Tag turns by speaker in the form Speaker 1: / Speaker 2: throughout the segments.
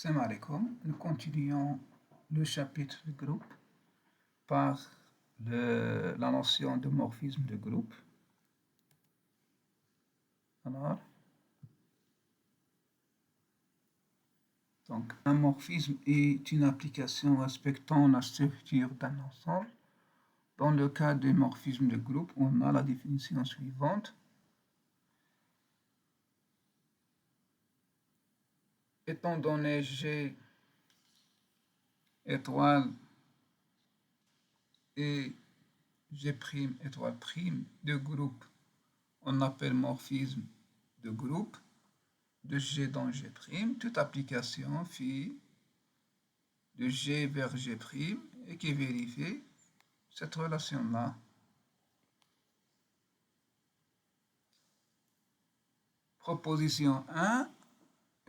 Speaker 1: Salam alaikum. Nous continuons le chapitre de groupe par la notion de morphisme de groupe. Alors, donc, un morphisme est une application respectant la structure d'un ensemble. Dans le cas des morphismes de groupe, on a la définition suivante. Étant donné G étoile et G' étoile prime de groupe, on appelle morphisme de groupe de G dans G'. Toute application phi de G vers G' et qui vérifie cette relation-là. Proposition 1.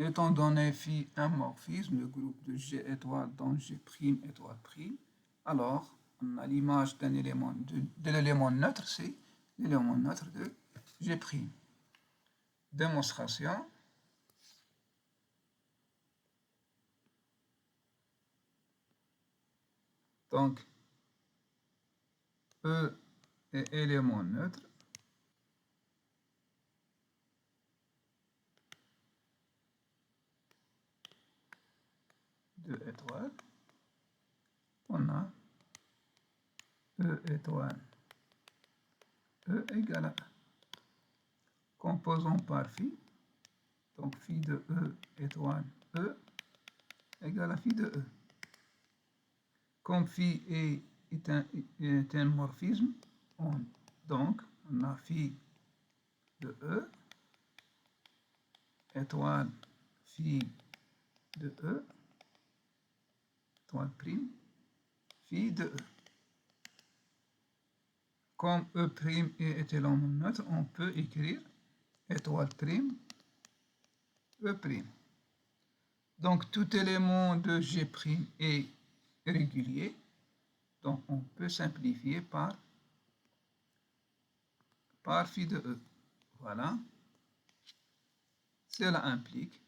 Speaker 1: Étant donné phi un morphisme, le groupe de G étoile dans G' étoile prime, alors on a l'image d'un élément de l'élément neutre, c'est l'élément neutre de G'. Démonstration. Donc, E est élément neutre. De étoiles. On a E étoile. E égale à 1. Composons par phi. Donc, phi de E étoile E égale à phi de E. Comme phi est un morphisme, donc on a phi de E étoile phi de E étoile prime phi de E. Comme E' est élément neutre, on peut écrire étoile prime E'. Donc tout élément de G' est régulier, donc on peut simplifier par phi de E. Voilà. Cela implique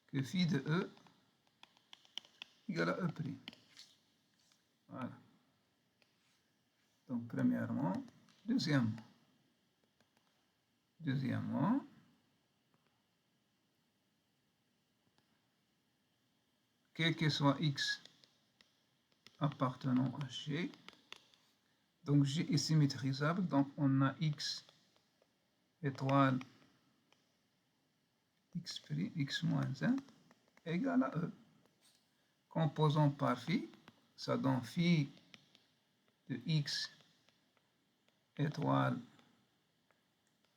Speaker 1: que phi de E égale à E'. Voilà. Donc premièrement, deuxièmement, quel que soit x appartenant à G, donc G est symétrisable, donc on a x étoile x moins 1 égale à E. Composons par phi, ça donne phi de x étoile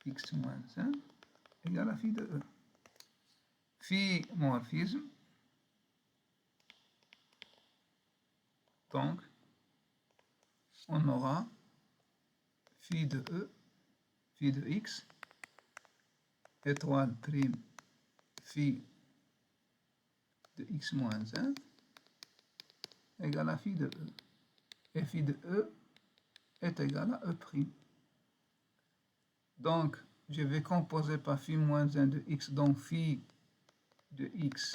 Speaker 1: x moins 1 égale à phi de E. Phi morphisme, donc on aura phi de E, phi de x étoile prime phi de x moins 1 égale à phi de E. Et phi de E est égal à E'. Donc, je vais composer par phi moins 1 de x, donc phi de x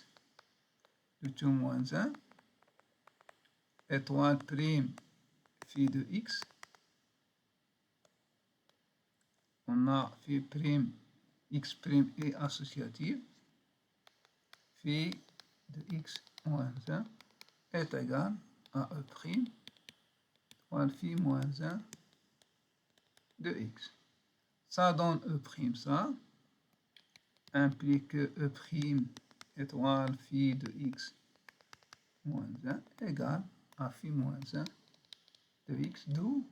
Speaker 1: de tout moins 1, étoile prime phi de x. On a phi prime, x prime est associative. Phi de x moins 1 est égal à E', étoile phi moins 1 de x. Ça donne E', ça implique que E' étoile phi de x moins 1 égale à phi moins 1 de x, d'où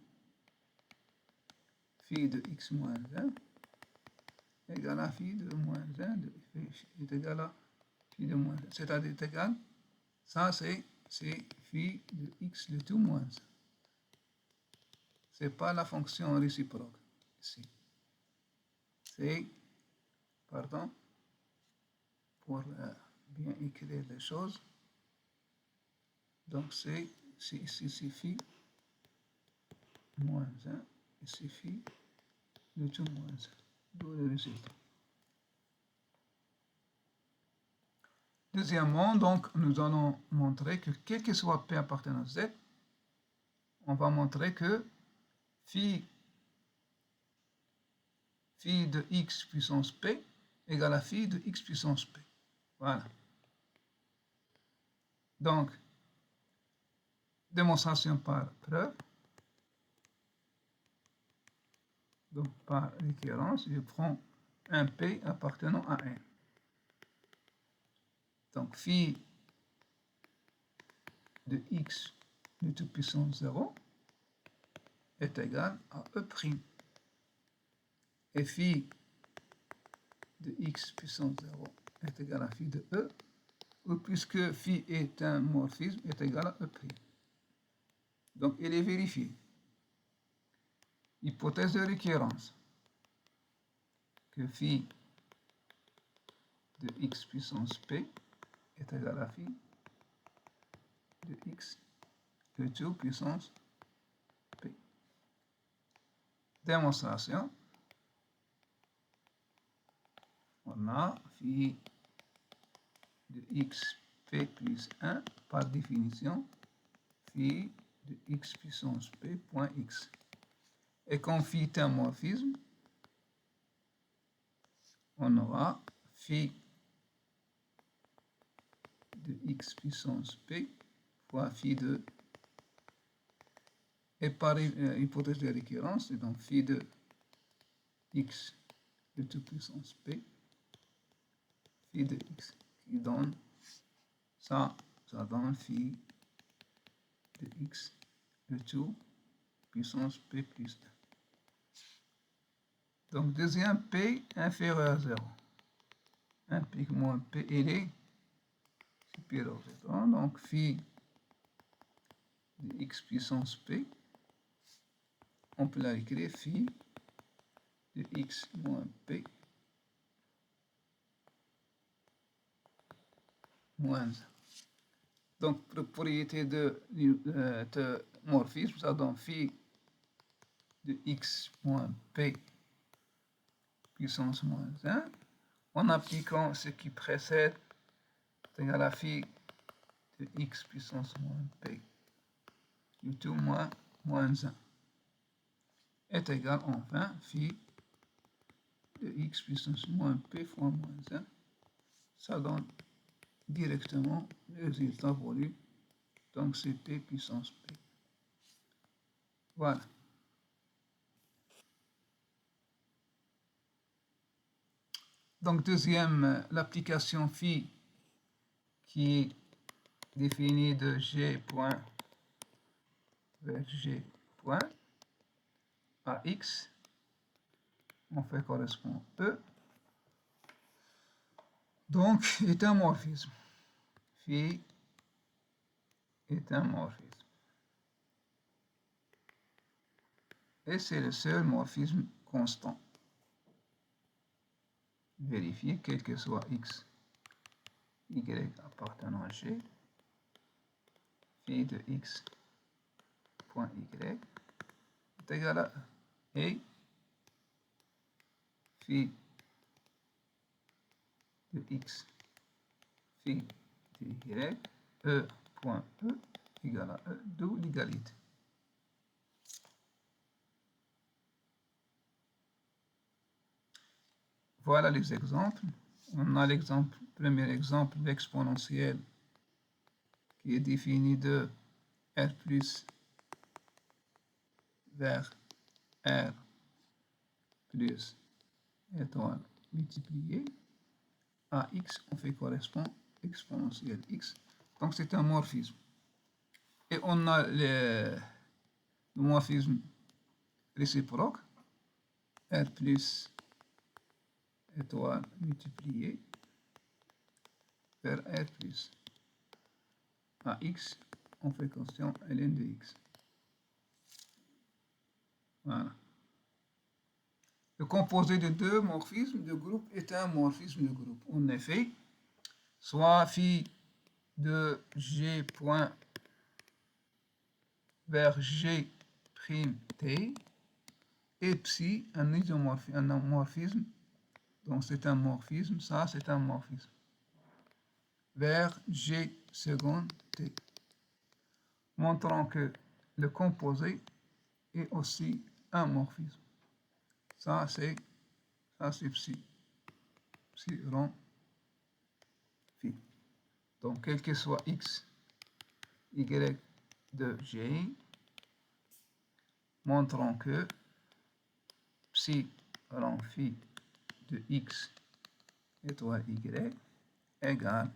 Speaker 1: phi de x moins 1 égale à phi de moins 1 de est égal à phi de moins 1. C'est-à-dire égal, ça c'est phi de x de tout moins 1. Ce n'est pas la fonction réciproque ici. C'est, pardon, pour bien écrire les choses. Donc c'est ici phi moins 1 et c'est phi de tout moins 1. D'où le résultat. Deuxièmement, donc, nous allons montrer que quel que soit P appartenant à Z, on va montrer que phi de x puissance P égale à phi de x puissance P. Voilà. Donc, démonstration par preuve. Donc, par récurrence, je prends un P appartenant à N. Donc, phi de x de toute puissance 0 est égal à E'. Et phi de x puissance 0 est égal à phi de E, puisque phi est un morphisme, est égal à E'. Donc, il est vérifié. Hypothèse de récurrence. Que phi de x puissance P est égal à phi de x de toute puissance P. Démonstration. On a phi de x P plus 1 par définition phi de x puissance P point x. Et quand phi est un morphisme, on aura phi de x puissance P fois phi de, et par hypothèse de récurrence, c'est donc phi de x de toute puissance P, phi de x qui donne ça donne phi de x de toute puissance P plus 1. Donc deuxième P inférieur à 0. Un P moins P il est supérieur à 0. Donc phi de x puissance P, on peut la écrire phi de x moins P moins 1. Donc propriété de morphisme, ça donne phi de x moins P puissance moins 1. En appliquant ce qui précède, c'est égal à phi de x puissance moins P du tout moins 1 est égal enfin phi de x puissance moins P fois moins 1. Ça donne directement le résultat voulu. Donc c'est P puissance P. Voilà. Donc deuxième, l'application phi qui est définie de G point vers G point à X, on fait correspond E. Donc est un morphisme. Phi est un morphisme. Et c'est le seul morphisme constant. Vérifier quel que soit X, Y appartenant à G, phi de X point Y est égal à E. Et phi de X, phi de Y, E point E égale à E, d'où l'égalité. Voilà les exemples. On a l'exemple, premier exemple, l'exponentielle qui est définie de R plus vers R plus étoile multiplié à X, on fait correspond exponentielle X. Donc c'est un morphisme. Et on a le morphisme réciproque, R plus étoile multiplié vers R plus à X, on fait constant ln de X. Voilà. Le composé de deux morphismes de groupe est un morphisme de groupe. En effet, soit phi de G point vers G prime T et psi un isomorphisme, un morphisme. Donc c'est un morphisme, ça c'est un morphisme. vers G seconde T, montrant que le composé est aussi un morphisme. Ça c'est psi rond phi. Donc quel que soit x, y de G, montrons que psi rond phi de x étoile y égale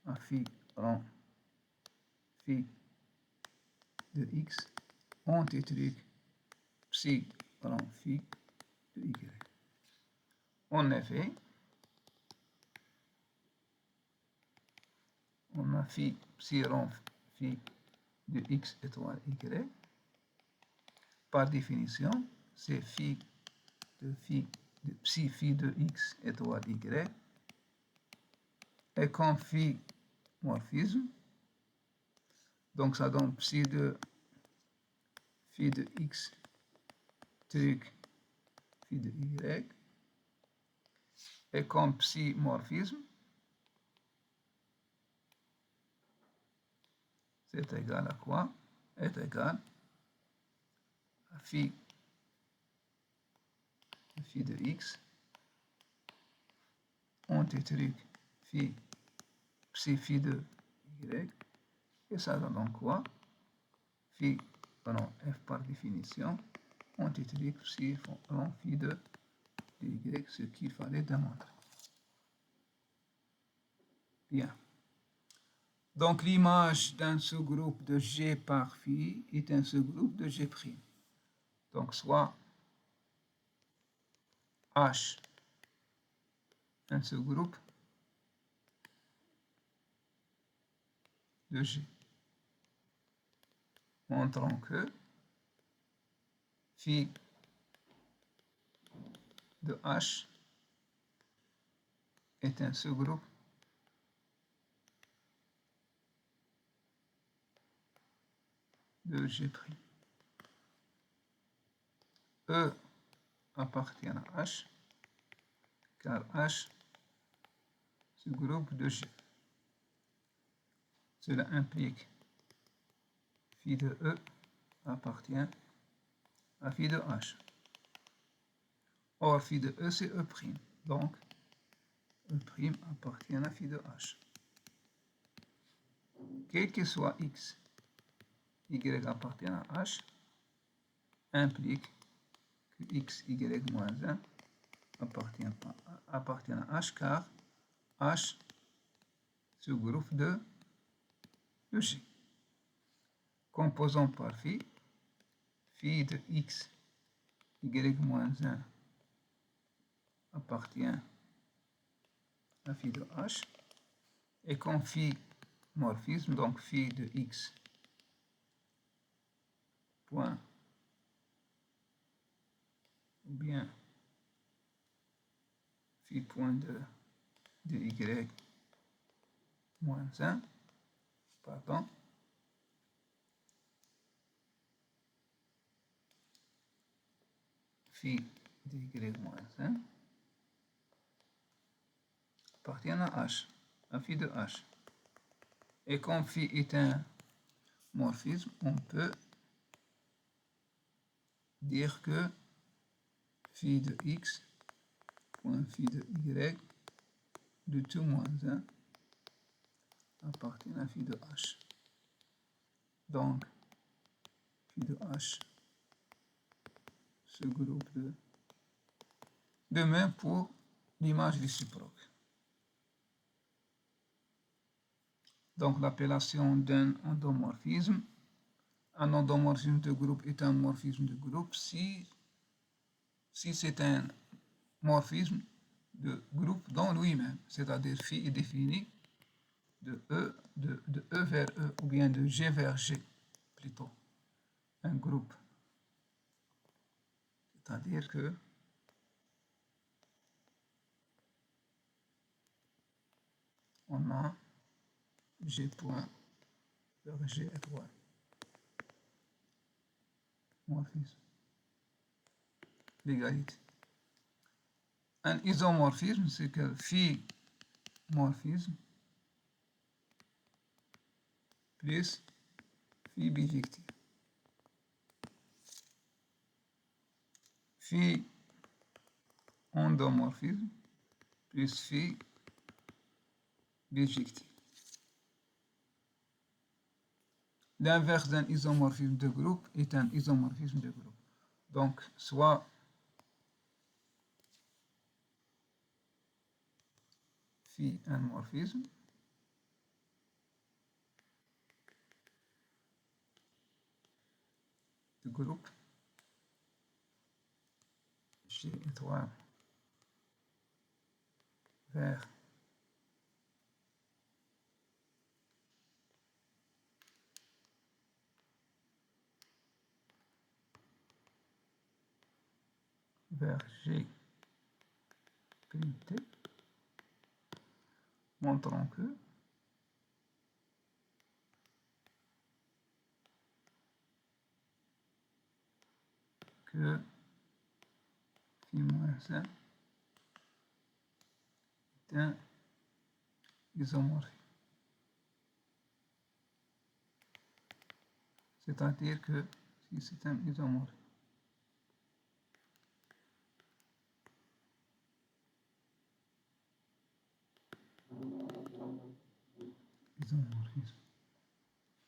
Speaker 1: à phi rond phi de x antitrique psi rond phi de y. En effet, on a phi psi rond phi de x étoile y. Par définition, c'est phi de psi phi de x étoile y. Et comme phi morphisme, donc ça donne psi de x truc phi de y. Et comme psi morphisme, c'est égal à quoi? Est égal à phi de x antitrique phi psi phi de y. Et ça donne quoi? Phi rond f par définition antitrique psi rond phi de y, ce qu'il fallait démontrer. Bien. Donc l'image d'un sous-groupe de G par phi est un sous-groupe de G'. Donc soit H, un sous-groupe de G, montrant que phi de H est un sous-groupe de G'. E appartient à H, car H sous-groupe de G. Cela implique phi de E appartient à phi de H. Or, phi de E, c'est E'. Donc, E' appartient à phi de H. Quel que soit x, y appartient à H, implique que x, y moins 1 appartient à H, car H sous-groupe de G. Composant par phi, phi de x, y moins 1 appartient à phi de H, et comme phi morphisme, donc phi de x point, ou bien phi point de y moins 1, pardon, phi de y moins 1 appartient à H, à phi de H. Et comme phi est un morphisme, on peut dire que phi de x point phi de y de tout moins 1 appartient à phi de H. Donc, phi de H se groupe de même pour l'image réciproque. Donc, l'appellation d'un endomorphisme. Un endomorphisme de groupe est un morphisme de groupe si c'est un morphisme de groupe dans lui-même, c'est-à-dire phi est défini de E vers E, ou bien de G vers G, plutôt, un groupe. C'est-à-dire que on a G point vers G étoile. Morphisme. L'égalité. Un isomorphisme, c'est que phi morphisme plus phi bijectif. Phi endomorphisme plus phi bijectif. L'inverse d'un isomorphisme de groupe est un isomorphisme de groupe. Donc, soit phi un morphisme, de groupe G étoile vers G prime T, montrant que phi moins 1 est un isomorphisme. C'est-à-dire que si c'est un isomorphisme,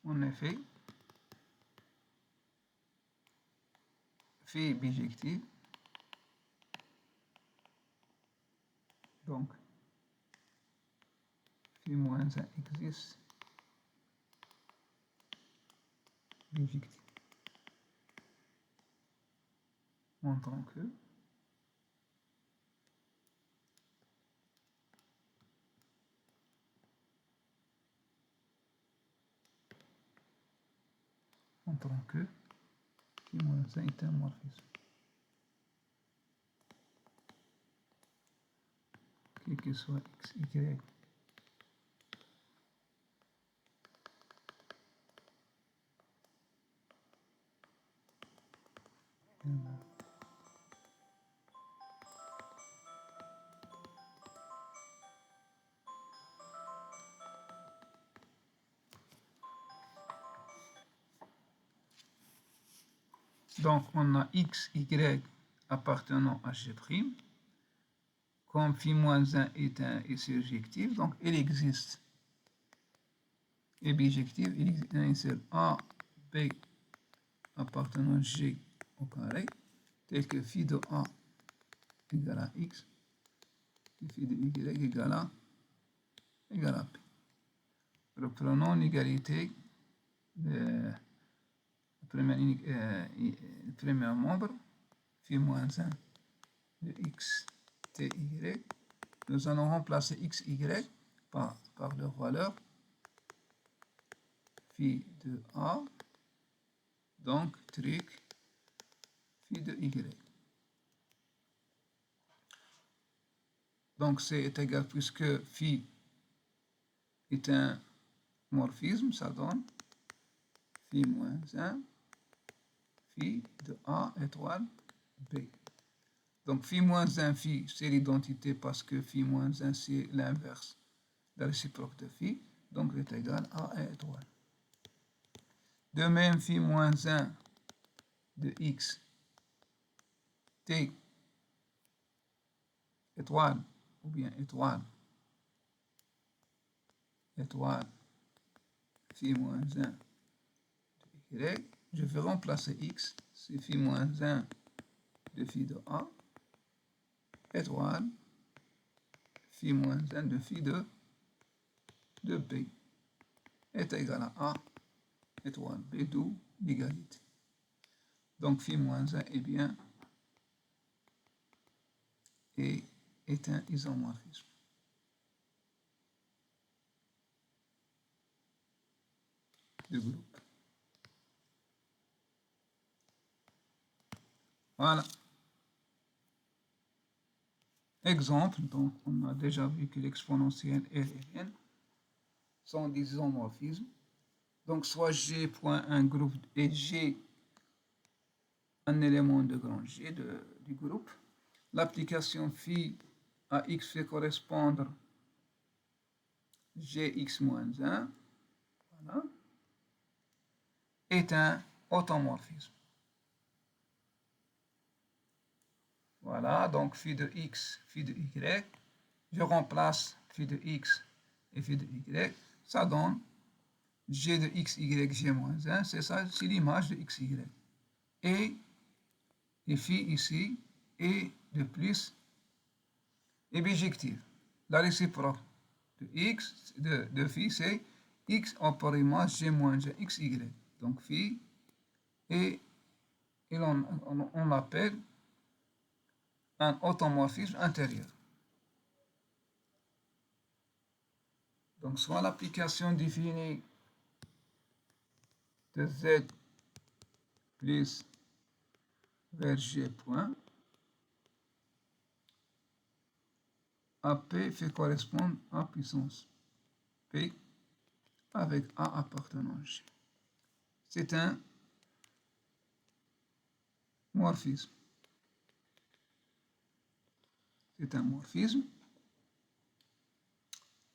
Speaker 1: en effet, phi bijectif, donc phi moins 1 existe bijectif, montrant que phi moins 1 est un morphisme. Quel que soit x, y, donc on a x, y appartenant à G', comme phi moins 1 est un surjectif, donc il existe et bijectif, il existe un seul A, B appartenant à G au carré, tel que phi de A égale à x, et phi de y égale à P. Reprenons l'égalité le premier membre, phi moins 1 de x, t, y. Nous allons remplacer x, y par leur valeur phi de A, donc truc phi de y. Donc c'est égal, puisque phi est un morphisme, ça donne phi moins 1 phi de A étoile B. Donc phi moins 1 phi, c'est l'identité parce que phi moins 1 c'est l'inverse, la réciproque de phi, donc c'est égal à A étoile. De même, phi moins 1 de x t étoile ou bien étoile phi moins 1 de y, je vais remplacer x, c'est phi moins 1 de phi de A étoile phi moins 1 de phi de B est égal à A étoile B, d'où l'égalité. Donc phi moins 1 est bien et est un isomorphisme. De groupe. Voilà. Exemple, donc on a déjà vu que l'exponentielle L et N sont des isomorphismes. Donc soit G point un groupe et G un élément de grand G du groupe. L'application phi à x fait correspondre Gx moins 1. Voilà. est un automorphisme. Voilà, donc phi de x, phi de y, je remplace phi de x et phi de y, ça donne g de x, y, g moins 1, c'est ça, c'est l'image de x, y. Et phi ici est de plus est bijective. La réciproque de x, de phi, c'est x en par image g moins 1, x, y. Donc phi, et on l'appelle un automorphisme intérieur. Donc, soit l'application définie de z plus vers g point, AP fait correspondre à puissance P avec A appartenant G. C'est un morphisme. C'est un morphisme.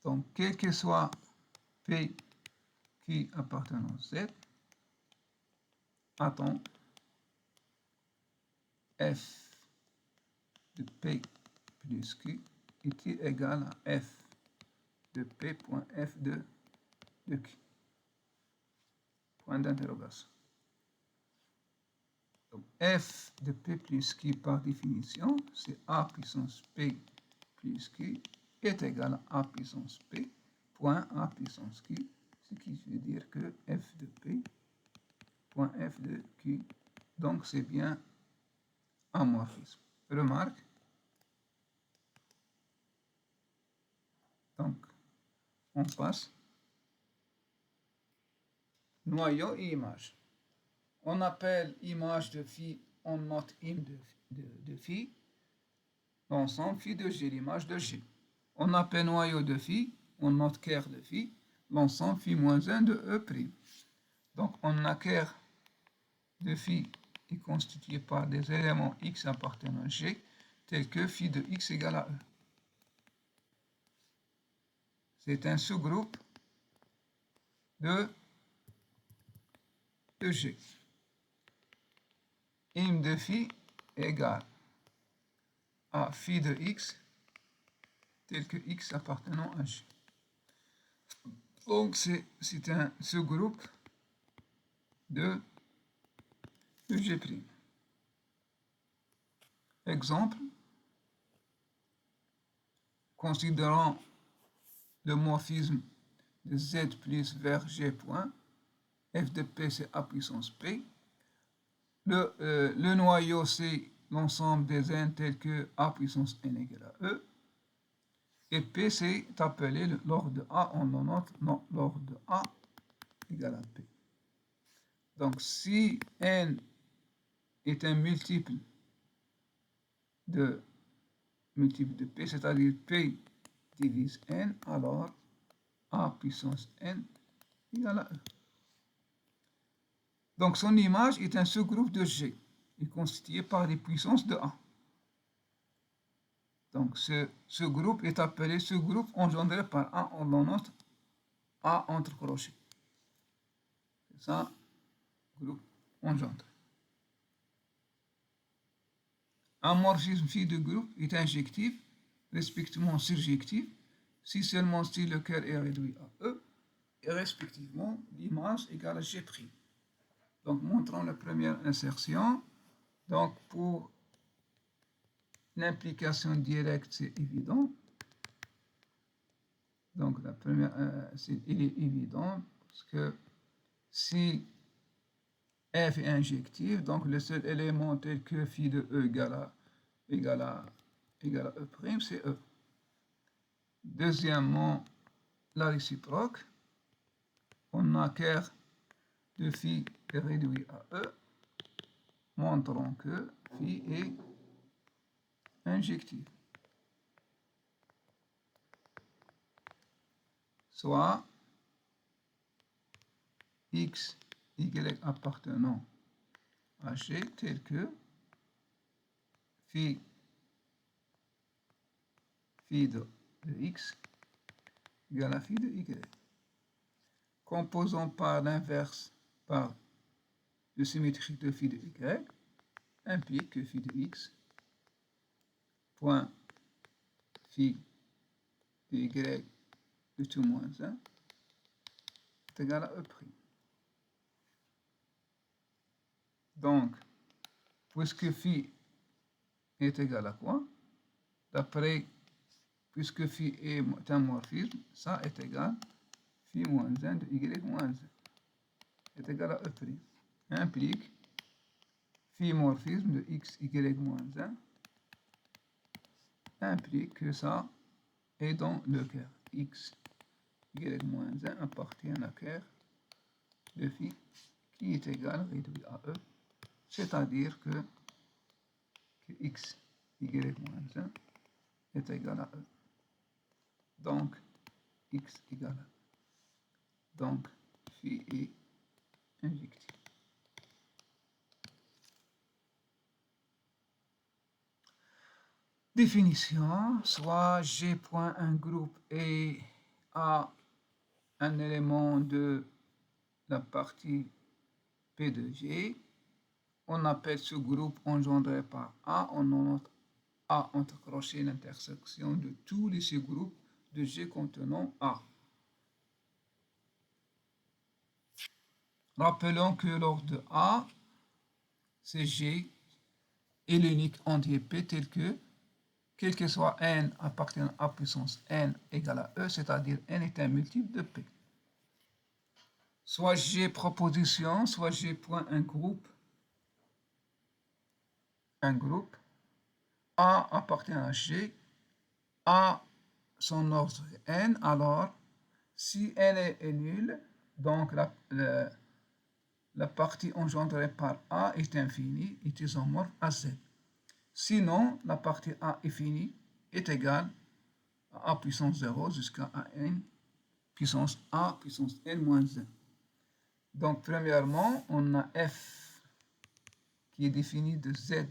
Speaker 1: Donc, quel que soit P qui appartient à Z, attend F de P plus Q est égal à F de P point F de Q. Point d'interrogation. Donc, F de P plus Q par définition, c'est A puissance P plus Q est égal à A puissance P point A puissance Q, ce qui veut dire que F de P point F de Q, donc c'est bien un morphisme. Remarque. Donc, on passe noyau et image. On appelle image de phi, on note im de phi, l'ensemble phi de G, l'image de G. On appelle noyau de phi, on note ker de phi, l'ensemble phi moins 1 de E'. Donc, on a ker de phi est constitué par des éléments x appartenant à G, tels que phi de x égale à E. C'est un sous-groupe de G. Im de phi égale à phi de x, tel que x appartenant à G. Donc, c'est un sous-groupe de G'. Exemple, considérant le morphisme de Z plus vers G point, F de P c'est A puissance P. Le noyau c'est l'ensemble des n tels que A puissance n égale à E. Et P c'est appelé l'ordre de A, on en note l'ordre de A égale à P. Donc si n est un multiple de P, c'est-à-dire P divise n, alors A puissance n égale à E. Donc son image est un sous-groupe de G, est constitué par les puissances de A. Donc ce groupe est appelé sous-groupe engendré par A, on en note A entre crochets. C'est ça, groupe engendré. Un morphisme phi de groupe est injectif, respectivement surjectif, si seulement si le ker est réduit à E, et respectivement l'image égale à G'. Donc montrons la première insertion. Donc pour l'implication directe, c'est évident. Donc la première, il est évident parce que si F est injectif, donc le seul élément tel que phi de E égale à E', c'est E. Deuxièmement, la réciproque, on a ker de phi est réduit à E, montrons que phi est injectif. Soit x, y appartenant à G tel que phi de x égale à phi de y. Composons par l'inverse, par de symétrie de phi de y implique que phi de x point phi de y de tout moins 1 est égal à E'. Donc, puisque phi est égal à quoi? D'après, puisque phi est un morphisme, ça est égal à phi moins 1 de y moins 1 est égal à E'. Implique phi morphisme de x, y moins 1 implique que ça est dans le cœur. X, y moins 1 appartient à cœur de phi qui est égal réduit à E, c'est-à-dire que x, y moins 1 est égal à E. Donc, x égale à E. Donc, phi est injectif. Définition, soit G point un groupe et A un élément de la partie P de G, on appelle ce groupe engendré par A, on note A entre crochets l'intersection de tous les sous-groupes de G contenant A. Rappelons que l'ordre A, c'est G, est l'unique entier P tel que, quel que soit n appartenant à puissance n égale à E, c'est-à-dire n est un multiple de P. Soit G proposition, soit G point un groupe, A appartient à G, A son ordre est n, alors si n est nul, donc la partie engendrée par A est infinie, est isomorphe à Z. Sinon, la partie A est finie, est égale à A puissance 0 jusqu'à n puissance A puissance n moins 1. Donc, premièrement, on a F qui est défini de Z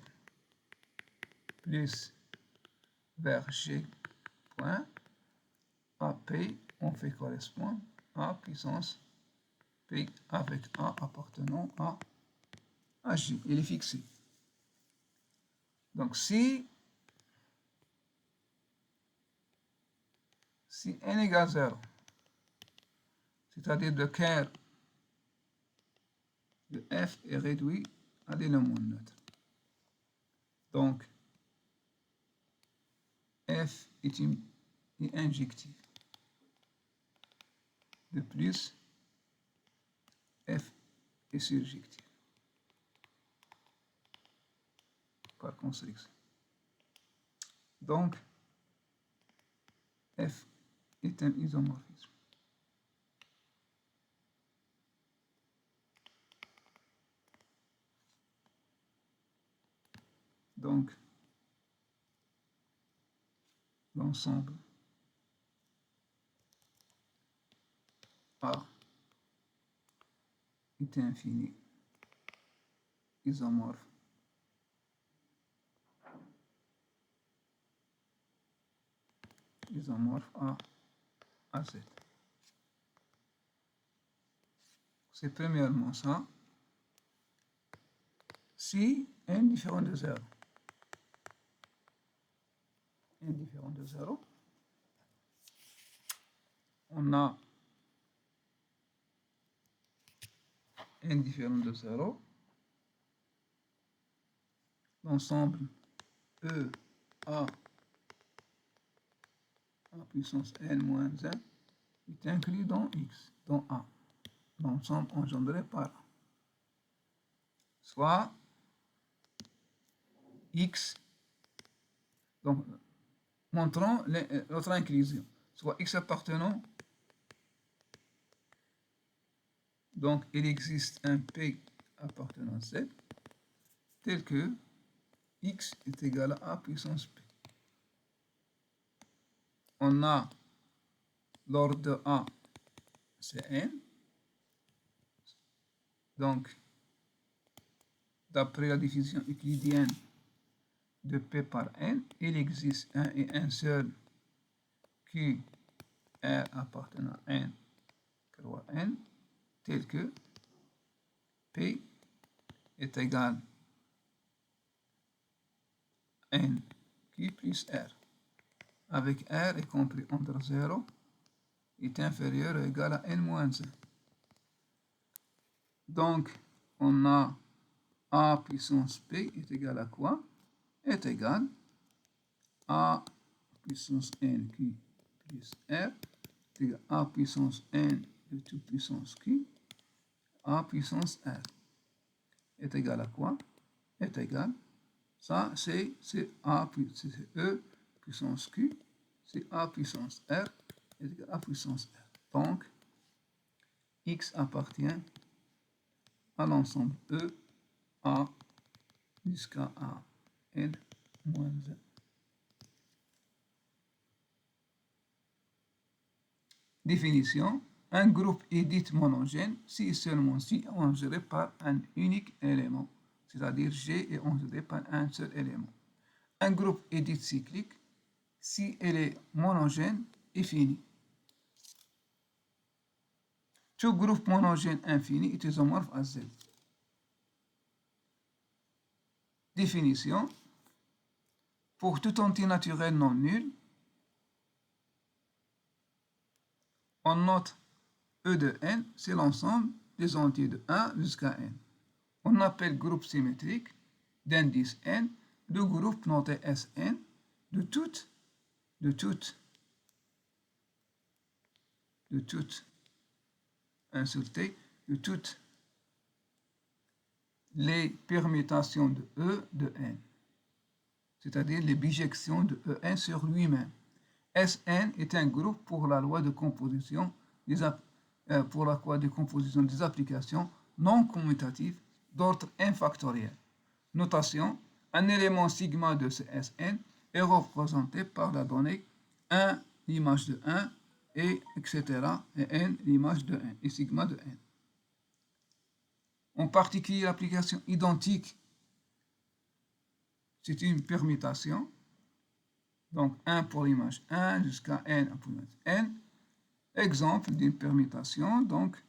Speaker 1: plus vers G point AP, on fait correspondre à puissance P avec A appartenant à G. Il est fixé. Donc, si n égale 0, c'est-à-dire le cœur de F est réduit à l'élément neutre. Donc, F est injectif. De plus, F est surjectif par constriction. Donc, F est un isomorphisme. Donc, l'ensemble A est infini, isomorphe A à Z. C'est premièrement ça. Si n différent de 0, n différent de 0, on a n différent de 0, l'ensemble E A puissance n moins 1 est inclus dans X, dans A, l'ensemble engendré par A. Soit X, donc montrant notre inclusion, soit X appartenant, donc il existe un P appartenant à Z, tel que X est égal à A puissance P. On a l'ordre de A, c'est n. Donc, d'après la division euclidienne de P par n, il existe un et un seul Q R appartenant à n croix n, tel que P est égal à NQ plus R, avec R est compris entre 0 est inférieur ou égal à N moins 1. Donc, on a A puissance P est égal à quoi? Est égal à puissance NQ plus R est égal à A puissance N de toute puissance Q, A puissance R est égal à quoi? Est égal, ça c'est A, c'est E puissance Q, c'est A puissance R est égal à A puissance R. Donc, X appartient à l'ensemble E, A jusqu'à A, N moins 1. Définition. Un groupe est dit monogène si et seulement si engendré par un unique élément, c'est-à-dire G est engendré par un seul élément. Un groupe est dit cyclique si elle est monogène et fini. Tout groupe monogène infini est isomorphe à Z. Définition. Pour tout entier naturel non nul, on note E de n, c'est l'ensemble des entiers de 1 jusqu'à n. On appelle groupe symétrique d'indice n le groupe noté Sn de toutes les permutations de E de n, c'est-à-dire les bijections de En sur lui-même. Sn est un groupe pour la loi de composition des applications non commutatives d'ordre n factoriel. Notation, un élément sigma de ce Sn est représenté par la donnée 1 l'image de 1 et etc. et n l'image de n et sigma de n. En particulier, l'application identique, c'est une permutation. Donc 1 pour l'image 1 jusqu'à n pour l'image n. Exemple d'une permutation, donc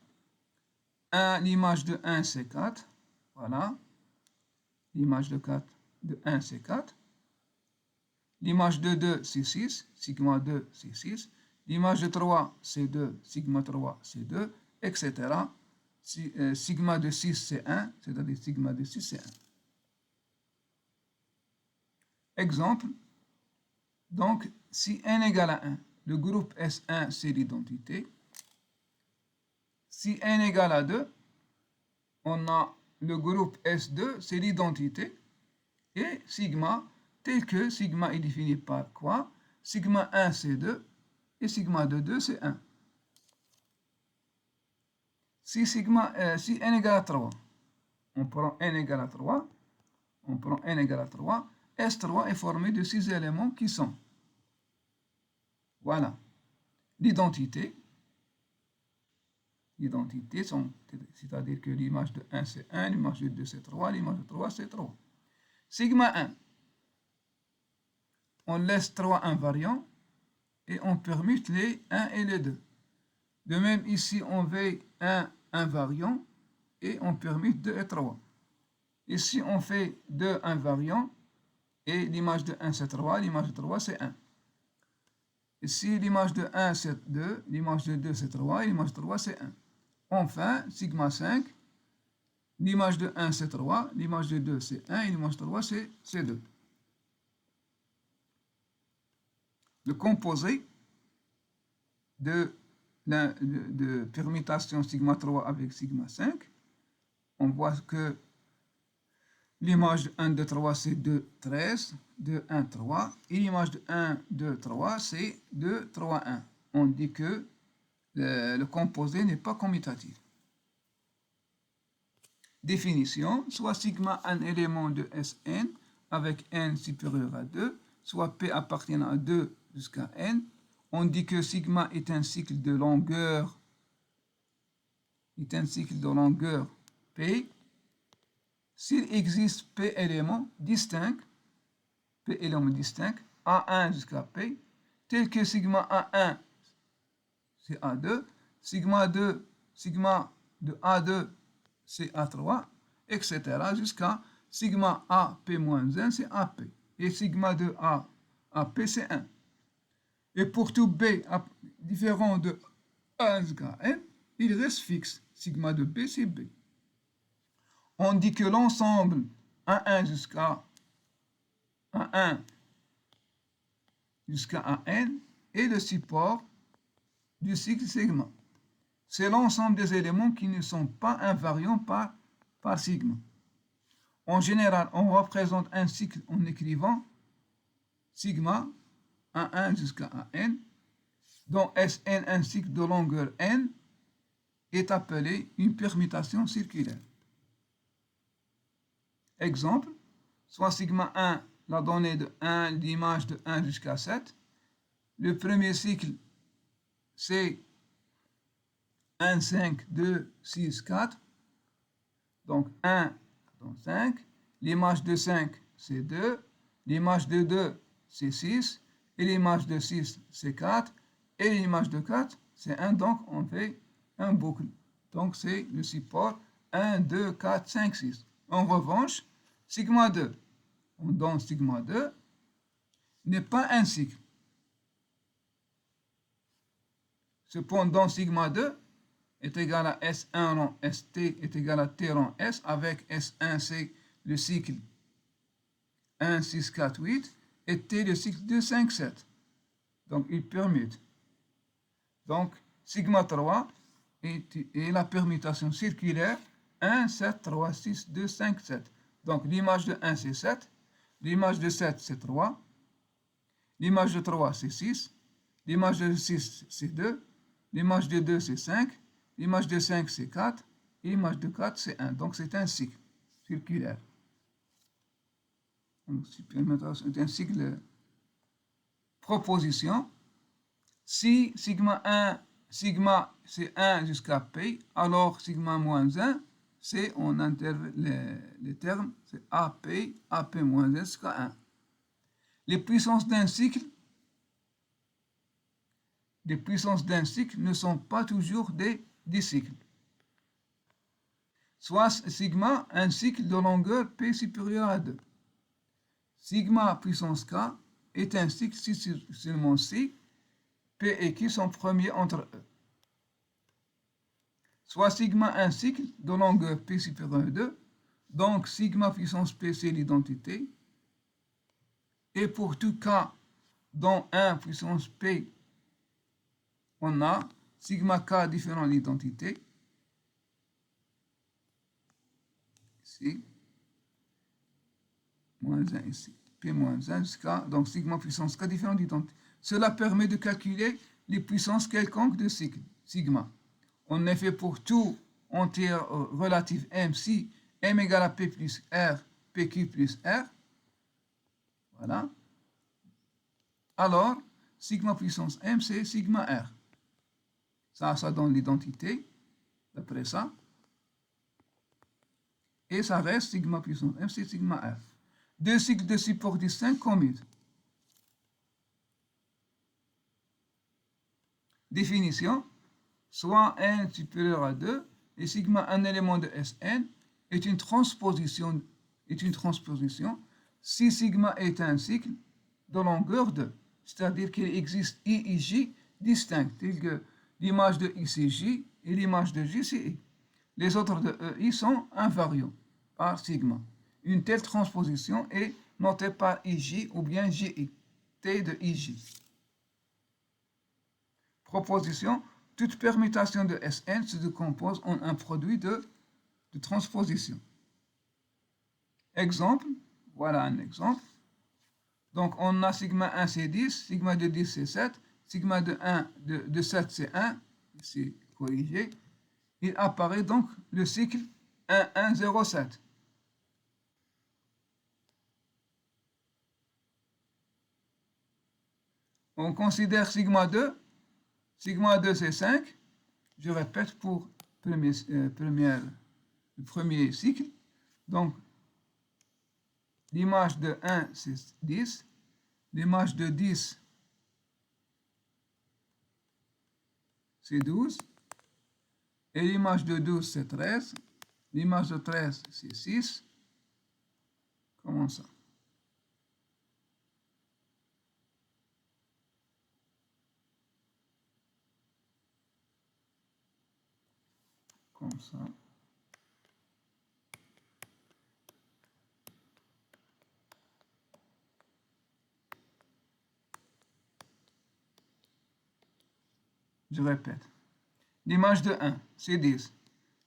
Speaker 1: 1, l'image de 1 c'est 4, voilà, l'image de 1 c'est 4, l'image de 2 c'est 6, sigma 2 c'est 6, l'image de 3 c'est 2, sigma 3 c'est 2, etc. Sigma de 6 c'est 1, c'est-à-dire sigma de 6 c'est 1. Exemple, donc si n égale à 1, le groupe S1 c'est l'identité. Si n égale à 2, on a le groupe S2, c'est l'identité. Et sigma, tel que sigma est défini par quoi? Sigma 1 c'est 2 et sigma de 2 c'est 1. Si n égale à 3, on prend n égale à 3, S3 est formé de 6 éléments qui sont, voilà, l'identité, c'est-à-dire que l'image de 1 c'est 1, l'image de 2 c'est 3, l'image de 3 c'est 3. Sigma 1, on laisse 3 invariants et on permute les 1 et les 2. De même ici on veut 1 invariant et on permute 2 et 3. Ici on fait 2 invariants et l'image de 1 c'est 3, l'image de 3 c'est 1. Ici l'image de 1 c'est 2, l'image de 2 c'est 3, l'image de 3 c'est 1. Enfin, sigma 5, l'image de 1 c'est 3, l'image de 2 c'est 1 et l'image de 3 c'est 2. Le composé de permutation sigma 3 avec sigma 5, on voit que l'image de 1, 2, 3 c'est 2, 13, 2, 1, 3, et l'image de 1, 2, 3 c'est 2, 3, 1. On dit que le composé n'est pas commutatif. Définition, soit sigma un élément de Sn avec n supérieur à 2, soit P appartenant à 2 jusqu'à n. On dit que sigma est un cycle de longueur, P. S'il existe P éléments distincts, A1 jusqu'à P, tel que sigma A1 c'est A2, sigma de A2 c'est A3 etc. jusqu'à sigma AP moins 1, c'est AP. Et sigma de A, AP, c'est 1. Et pour tout B différent de 1 jusqu'à N, il reste fixe. Sigma de B, c'est B. On dit que l'ensemble A1 jusqu'à A1 jusqu'à An est le support du cycle sigma. C'est l'ensemble des éléments qui ne sont pas invariants par sigma. En général, on représente un cycle en écrivant sigma A1 jusqu'à An, dont Sn, un cycle de longueur n, est appelé une permutation circulaire. Exemple, soit sigma 1, la donnée de 1, l'image de 1 jusqu'à 7. Le premier cycle, c'est 1, 5, 2, 6, 4. Donc 1, 5. L'image de 5, c'est 2. L'image de 2, c'est 6. Et l'image de 6, c'est 4. Et l'image de 4, c'est 1. Donc on fait un boucle. Donc c'est le support 1, 2, 4, 5, 6. En revanche, sigma 2, on donne sigma 2, n'est pas un cycle. Cependant, sigma 2 est égal à S1 rang ST est égal à T rang S, avec S1 c'est le cycle 1, 6, 4, 8 et T le cycle 2, 5, 7. Donc il permute. Donc sigma 3 est la permutation circulaire 1, 7, 3, 6, 2, 5, 7. Donc l'image de 1 c'est 7, l'image de 7 c'est 3, l'image de 3 c'est 6, l'image de 6 c'est 2, l'image de 2 c'est 5, l'image de 5 c'est 4, et l'image de 4 c'est 1. Donc c'est un cycle circulaire. C'est un cycle proposition. Si sigma 1, sigma c'est 1 jusqu'à P, alors sigma moins 1, c'est on intervient les termes, c'est AP, AP moins 1 jusqu'à 1. Les puissances d'un cycle ne sont pas toujours des cycles. Soit sigma, un cycle de longueur P supérieure à 2. Sigma puissance K est un cycle si seulement si P et Q sont premiers entre eux. Soit sigma un cycle de longueur P supérieure à 2, donc sigma puissance P c'est l'identité, et pour tout K dont 1 puissance P, on a sigma K différent de l'identité, ici, moins 1 ici, P moins 1 jusqu'à, donc sigma puissance K différent de l'identité. Cela permet de calculer les puissances quelconques de cycle, sigma. En effet, pour tout entier relatif M, si M égale à P plus R, PQ plus R, voilà, alors sigma puissance M, c'est sigma R. Ça donne l'identité, d'après ça. Et ça reste sigma puissance M, c'est sigma R. Deux cycles de support distincts commutent. Définition, soit n supérieur à 2, et sigma, un élément de Sn, est une transposition si sigma est un cycle de longueur 2, c'est-à-dire qu'il existe I et J distincts, tels que l'image de I c'est J et l'image de J c'est I. Les autres de I sont invariants par sigma. Une telle transposition est notée par IJ ou bien JI, T de IJ. Proposition, toute permutation de Sn se décompose en un produit de transposition. Exemple, voilà un exemple. Donc on a sigma 1 c'est 10, sigma de 10 c'est 7, sigma de 1 de 7 c'est 1, c'est corrigé. Il apparaît donc le cycle 1, 1, 0, 7. On considère sigma 2. Sigma 2 c'est 5. Je répète pour le premier cycle. Donc, l'image de 1 c'est 10. L'image de 10 c'est 12. Et l'image de 12 c'est 13. L'image de 13, c'est 6. Comment ça? Comme ça. Je répète. L'image de 1, c'est 10.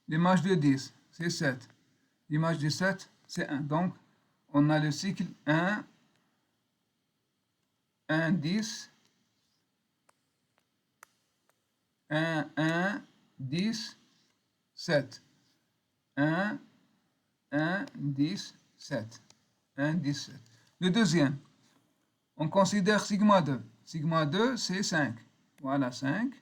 Speaker 1: L'image de 10, c'est 7. L'image de 7, c'est 1. Donc, on a le cycle 1, 1, 10, 1, 1, 10, 7. 1, 1, 10, 7. 1, 10, 7. Le deuxième, on considère sigma 2. Sigma 2, c'est 5. Voilà, 5.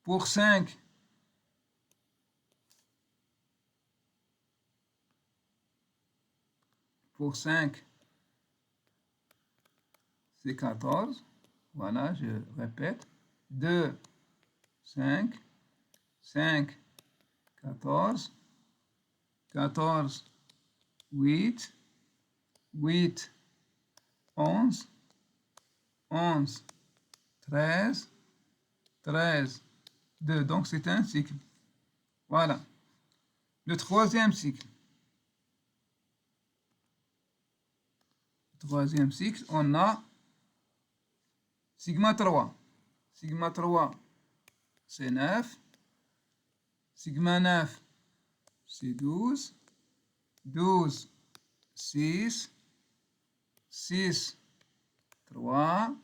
Speaker 1: Pour 5, c'est 14. Voilà, je répète. 2, 5. 5, 14. 14, 8. 8, 11. 11, 13. 13, 2. Donc, c'est un cycle. Voilà. Le troisième cycle. Troisième cycle, on a sigma 3. Sigma 3, c'est 9. Sigma 9, c'est 12. 12, 6. 6, 3.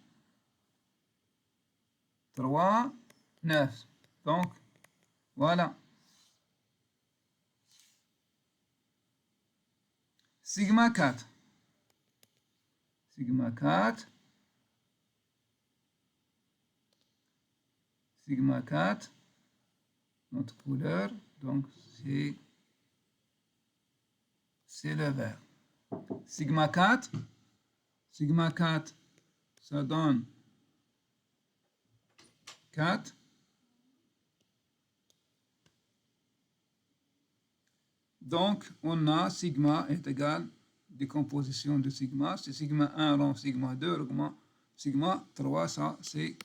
Speaker 1: 3, 9. Donc, voilà. Sigma 4. Sigma 4. Sigma 4. Notre couleur, donc c'est le vert. Sigma 4. Sigma 4, ça donne 4. Donc, on a sigma est égal décomposition de sigma. C'est sigma 1 rond sigma 2 rond sigma 3. Ça, c'est...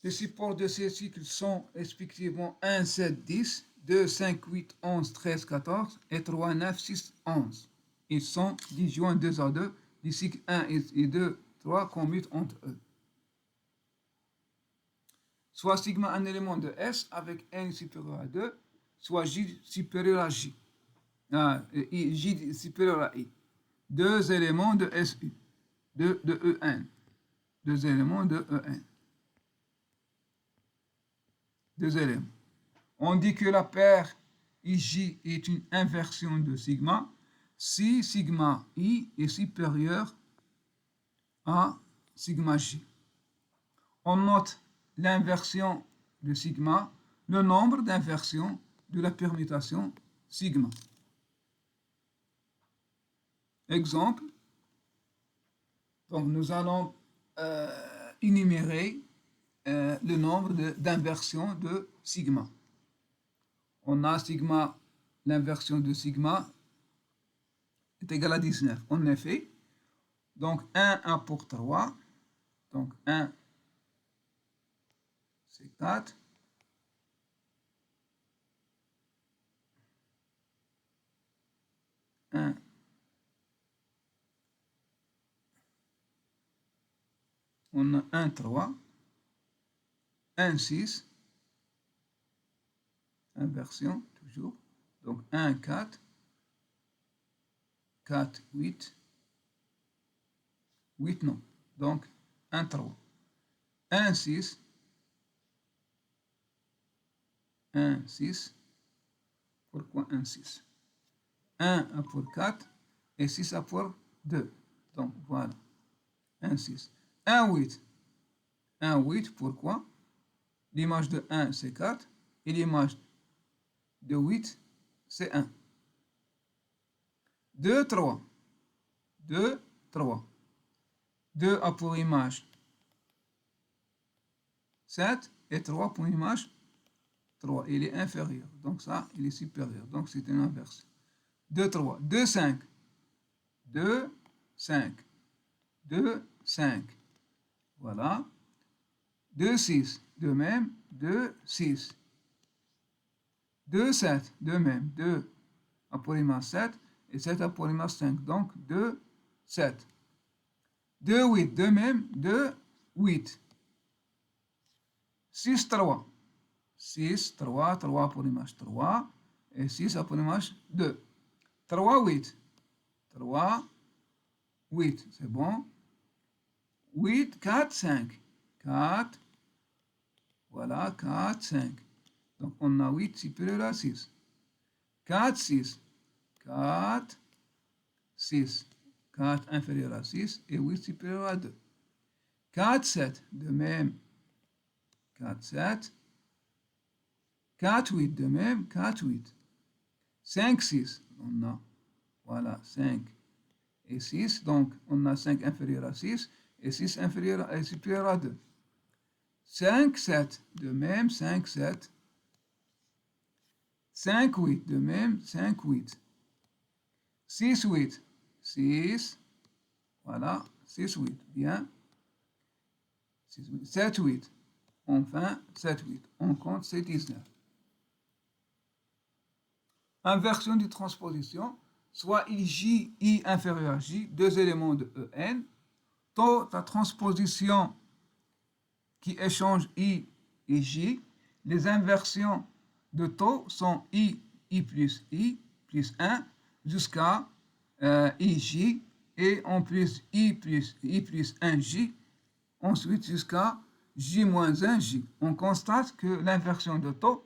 Speaker 1: Les supports de ces cycles sont respectivement 1, 7, 10, 2, 5, 8, 11, 13, 14 et 3, 9, 6, 11. Ils sont disjoints 2 à 2. Les cycles 1 et 2, 3 commutent entre eux. Soit sigma un élément de S avec n supérieur à 2, soit J supérieur à J. J supérieur à I. Deux éléments de SU. De EN. Deux éléments de EN. Deux éléments. On dit que la paire IJ est une inversion de sigma si sigma I est supérieur à sigma J. On note l'inversion de sigma, le nombre d'inversions de la permutation sigma. Exemple, donc nous allons énumérer le nombre d'inversions de sigma. On a sigma, l'inversion de sigma est égale à 19. En effet, donc 1 pour 3, donc 1 c'est 4. On a 1, 3, 1, 6, inversion toujours, donc 1, 4, 4, 8, 8 non, donc 1, 3, 1, 6, 1, 6, pourquoi 1, 6? 1 pour 4 et 6 pour 2, donc voilà, 1, 6, 1, 8, 1, 8, pourquoi? L'image de 1 c'est 4 et l'image de 8 c'est 1. 2, 3, 2, 3, 2 a pour image 7 et 3 pour image 3, il est inférieur. Donc ça, il est supérieur. Donc c'est une inversion. 2, 3. 2, 5. 2, 5. 2, 5. Voilà. 2, 6. De même. 2, 6. 2, 7. De même. 2 apolymase 7 et 7 apolymase 5. Donc 2, 7. 2, 8. De même. 2, 8. 6, 3. 6, 3, 3 apolymase 3 et 6 apolymase 2. 3, 8. 3, 8. C'est bon. 8, 4, 5. 4. Voilà, 4, 5. Donc on a 8 supérieur à 6. 4, 6. 4, 6. 4 inférieur à 6 et 8 supérieur à 2. 4, 7. De même. 4, 7. 4, 8. De même. 4, 8. 5, 6. On a, voilà, 5 et 6. Donc on a 5 inférieur à 6 et 6 inférieur et supérieur à 2. 5, 7. De même. 5, 7. 5, 8. De même. 5, 8. 6, 8. 6. Voilà. 6, 8. Bien. 6, 8. 7, 8. Enfin, 7, 8. On compte, c'est 19. Inversion de transposition. Soit il J, I inférieur à J, deux éléments de En. Taux de transposition qui échange I et J. Les inversions de taux sont I plus 1 jusqu'à IJ et en plus I plus 1J, ensuite jusqu'à J moins 1J. On constate que l'inversion de taux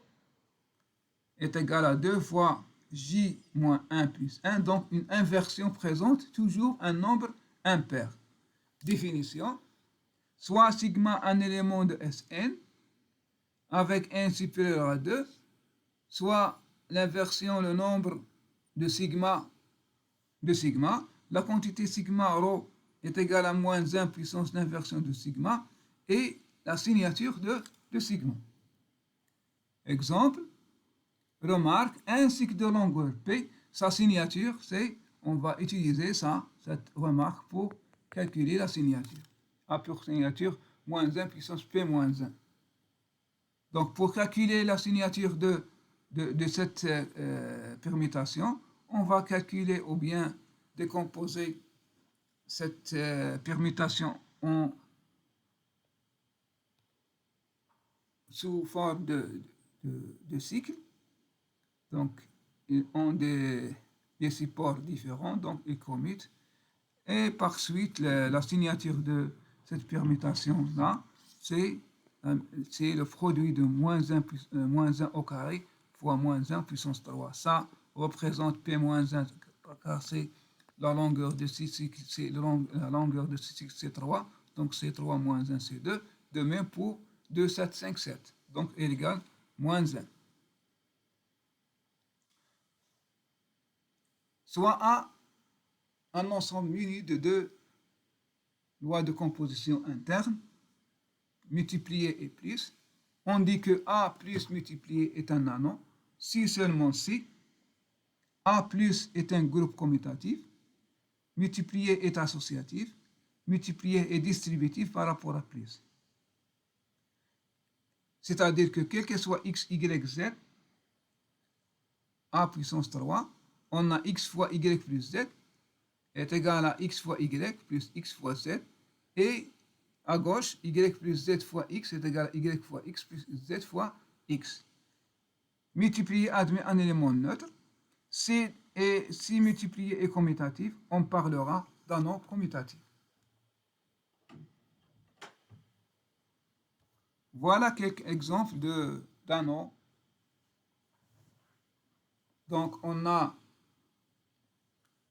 Speaker 1: est égale à 2 fois J moins 1 plus 1, donc une inversion présente toujours un nombre impair. Définition. Soit sigma un élément de Sn avec n supérieur à 2, soit l'inversion le nombre de sigma, la quantité sigma rho est égale à moins 1 puissance d'inversion de sigma et la signature de sigma. Exemple, remarque, un cycle de longueur P, sa signature, c'est, on va utiliser cette remarque pour calculer la signature. A pour signature, moins 1 puissance P moins 1. Donc, pour calculer la signature de cette permutation, on va calculer ou bien décomposer cette permutation sous forme de cycle. Donc, ils ont des supports différents, donc ils commutent. Et par suite, la signature de cette permutation-là, c'est le produit de moins 1 au carré fois moins 1 puissance 3. Ça représente P moins 1, car c'est la longueur de ce cycle, c'est la longueur de ce cycle, c'est 3. Donc c'est 3 moins 1, c'est 2. De même pour 2, 7, 5, 7. Donc L égale moins 1. Soit A, un ensemble muni de deux lois de composition interne, multiplié et plus. On dit que A plus multiplié est un anon, si seulement si A plus est un groupe commutatif, multiplié est associatif, multiplié est distributif par rapport à plus. C'est-à-dire que quel que soit x, y, z, A puissance 3, on a x fois y plus z est égal à x fois y plus x fois z, et à gauche, y plus z fois x est égal à y fois x plus z fois x. Multiplier admet un élément neutre. Si multiplier est commutatif, on parlera d'anon commutatif. Voilà quelques exemples d'anon. Donc, on a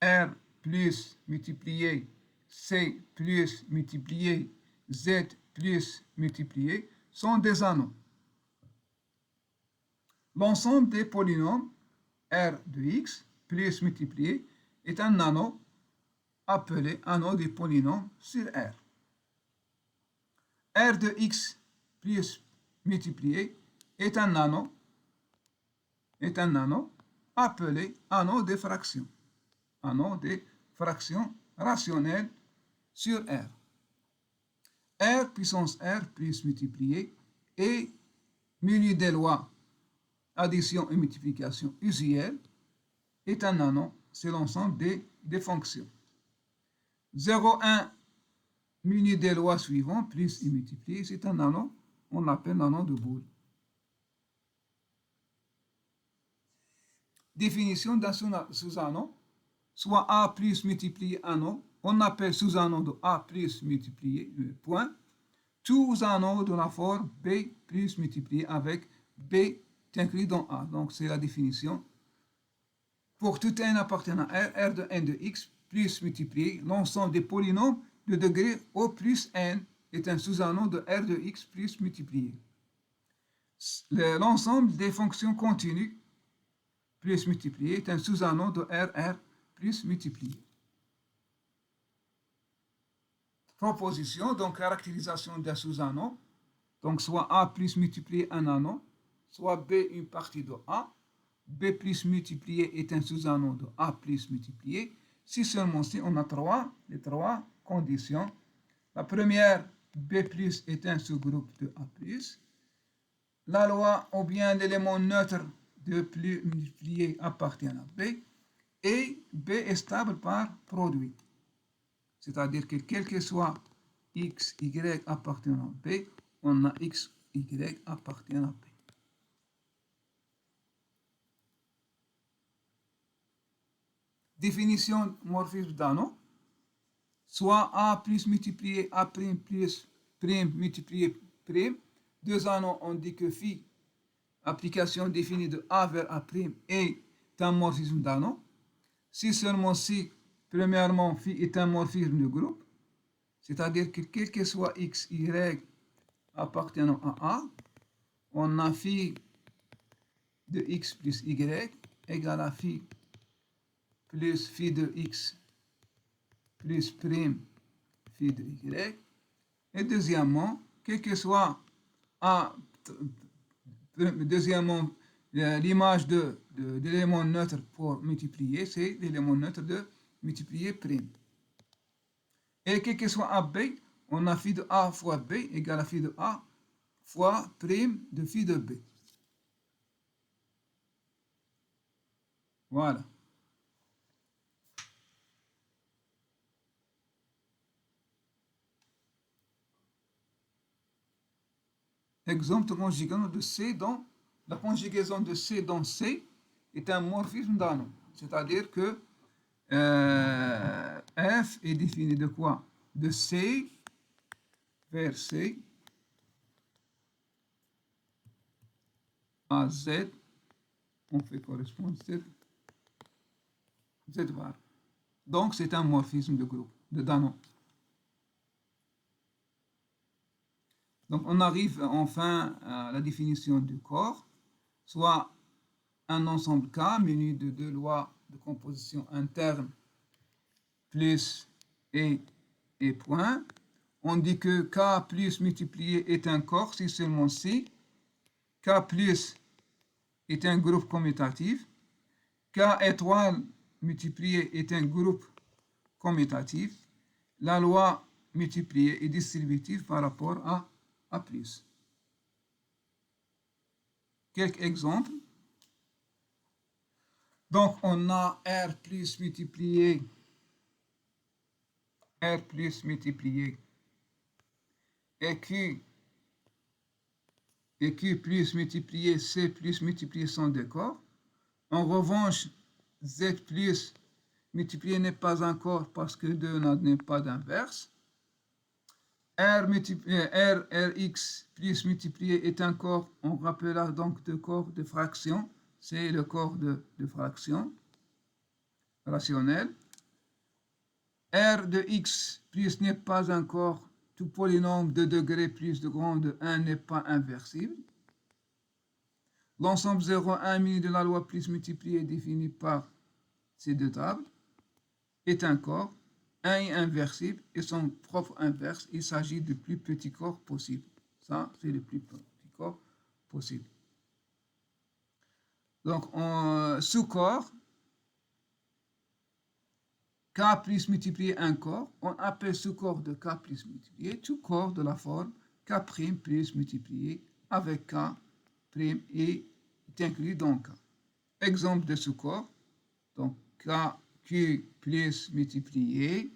Speaker 1: R plus multiplié C plus multiplié Z plus multiplié sont des anons. L'ensemble des polynômes R de x plus multiplié est un anon appelé anon des polynômes sur R. R de x plus multiplié est un anon est un anneau appelé anneau de fraction. Anneau de fraction rationnelle sur R. R puissance R plus multiplié est muni des lois addition et multiplication usuelles est un anneau, c'est l'ensemble des fonctions. 0, 1 muni des lois suivantes plus et multiplié, c'est un anneau, on l'appelle l'anneau de Boole. Définition d'un sous-anneau, soit A plus multiplié anneau, on appelle sous-anneau de A plus multiplié, point. Tous anneaux de la forme B plus multiplié avec B inclus dans A. Donc c'est la définition. Pour tout n appartenant à R, R de n de x plus multiplié, l'ensemble des polynômes de degré O plus n est un sous-anneau de R de x plus multiplié. L'ensemble des fonctions continues plus multiplié est un sous-anneau de RR plus multiplié. Proposition, donc caractérisation d'un sous-anneau, donc soit A plus multiplié un anneau, soit B une partie de A. B plus multiplié est un sous-anneau de A plus multiplié. Si seulement si on a les trois conditions. La première, B plus est un sous-groupe de A plus. La loi ou bien l'élément neutre de plus multiplié appartient à B. Et B est stable par produit. C'est-à-dire que quel que soit x, y appartenant à B, on a x, y appartenant à B. Définition morphisme d'anneau, soit A plus multiplié A prime plus prime multiplié prime. Deux anneaux, on dit que phi, application définie de A vers A prime, est un morphisme d'anneau. Si seulement si, premièrement, phi est un morphisme de groupe, c'est-à-dire que quel que soit x, y appartenant à A, on a phi de x plus y égale à phi plus phi de x plus prime phi de y. Et deuxièmement, quel que soit A, deuxièmement, l'image de l'élément neutre pour multiplier, c'est l'élément neutre de multiplier prime. Et quel que soit AB, on a phi de A fois B égale à phi de A fois prime de phi de B. Voilà. Exemple de conjugaison de C dans la conjugaison de C dans C est un morphisme d'anneau. C'est-à-dire que F est défini de quoi? De C vers C à Z, on fait correspondre Z bar. Donc c'est un morphisme de groupe, d'anneau. Donc on arrive enfin à la définition du corps, soit un ensemble K muni de deux lois de composition interne plus et point. On dit que K plus multiplié est un corps si seulement si K plus est un groupe commutatif, K étoile multiplié est un groupe commutatif, la loi multipliée est distributive par rapport à A plus. Quelques exemples. Donc on a R plus multiplié et Q plus multiplié C plus multiplié sont des corps. En revanche, Z plus multiplié n'est pas un corps parce que 2 n'est pas d'inverse. Rx plus multiplié est un corps, on rappellera donc deux corps de fraction, c'est le corps de fraction rationnelle. R de x plus n'est pas un corps, tout polynôme de degré plus de grand de 1 n'est pas inversible. L'ensemble 0, 1 muni de la loi plus multiplié défini par ces deux tables est un corps. 1 est inversible et son propre inverse, il s'agit du plus petit corps possible. Ça, c'est le plus petit corps possible. Donc, sous-corps, K plus multiplié un corps, on appelle sous-corps de K plus multiplié tout corps de la forme K' plus multiplié avec K' et est inclus dans K. Exemple de sous-corps, donc KQ plus multiplié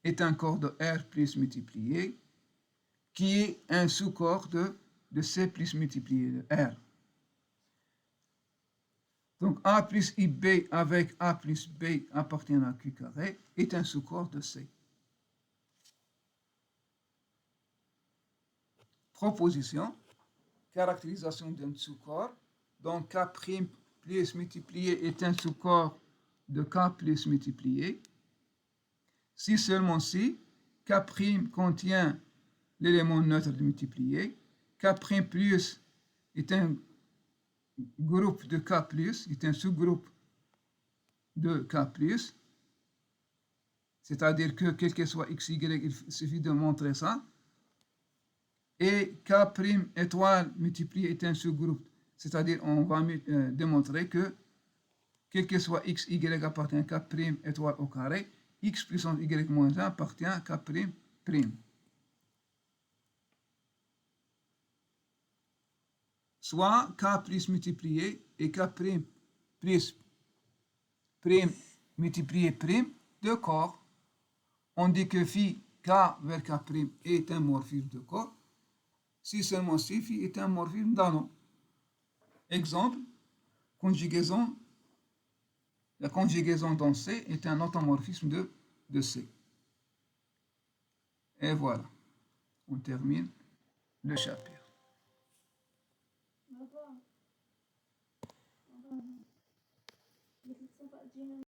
Speaker 1: est un corps de R plus multiplié qui est un sous-corps de C plus multiplié de R. Donc A plus IB avec A plus B appartient à Q carré est un sous-corps de C. Proposition, caractérisation d'un sous-corps. Donc K' plus multiplié est un sous-corps de K plus multiplié. Si seulement si K' contient l'élément neutre de multiplié, K' plus est un groupe de K+, est un sous-groupe de K+, c'est-à-dire que quel que soit x, y, il suffit de montrer ça. Et K' étoile multiplié est un sous-groupe, c'est-à-dire on va démontrer que quel que soit x, y appartient à K' étoile au carré, x puissance y moins 1 appartient à K'. Soit K plus multiplié et K' plus prime multiplié prime, deux corps. On dit que phi K vers K' est un morphisme de corps. Si seulement si phi est un morphisme d'anneau. Exemple, conjugaison. La conjugaison dans C est un automorphisme de C. Et voilà, on termine le chapitre.